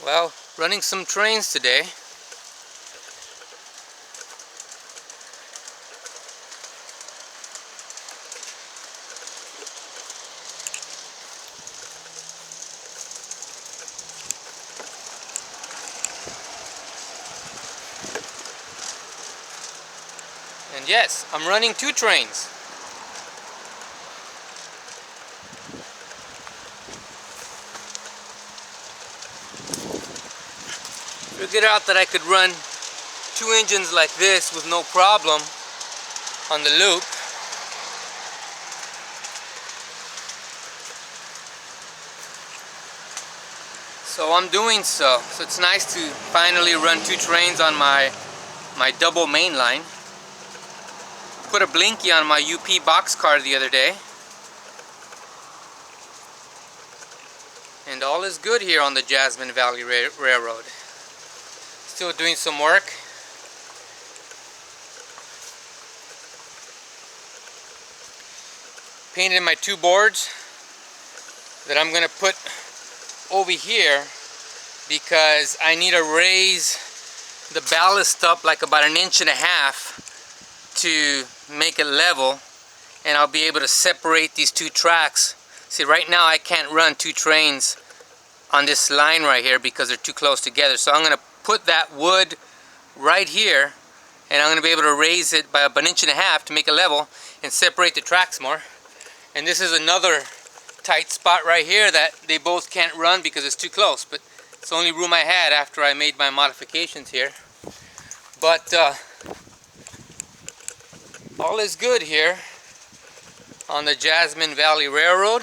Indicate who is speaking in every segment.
Speaker 1: Well, running some trains today. And yes, I'm running 2 trains. Figured out that I could run 2 engines like this with no problem on the loop. So I'm doing so. So it's nice to finally run 2 trains on my double main line. Put a blinky on my UP box car the other day. And all is good here on the Jasmine Valley Railroad. Still doing some work. Painted my 2 boards that I'm going to put over here because I need to raise the ballast up like about 1.5 inches to make it level, and I'll be able to separate these 2 tracks. See, right now I can't run 2 trains on this line right here because they're too close together. So I'm going to put that wood right here, and I'm going to be able to raise it by about 1.5 inches to make it level and separate the tracks more. And this is another tight spot right here that they both can't run because it's too close, but it's the only room I had after I made my modifications here. But all is good here on the Jasmine Valley Railroad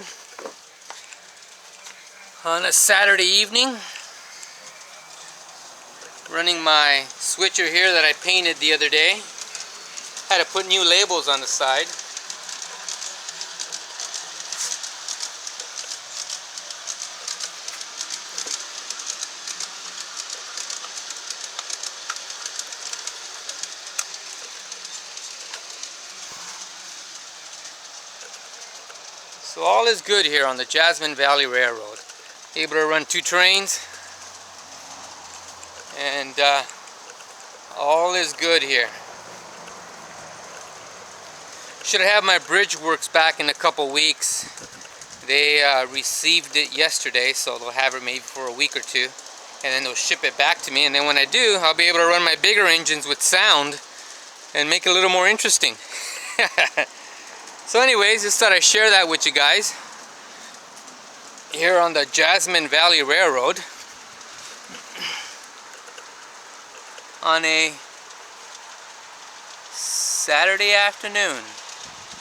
Speaker 1: on a Saturday evening, running my switcher here that I painted the other day. Had to put new labels on the side. So all is good here on the Jasmine Valley Railroad. Able to run 2 trains, and all is good here. Should have my bridge works back in a couple weeks. They received it yesterday, so they'll have it maybe for a week or 2, and then they'll ship it back to me. And then when I do, I'll be able to run my bigger engines with sound and make it a little more interesting. So anyways, just thought I'd share that with you guys here on the Jasmine Valley Railroad on a Saturday afternoon.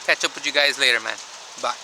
Speaker 1: Catch up with you guys later, man. Bye.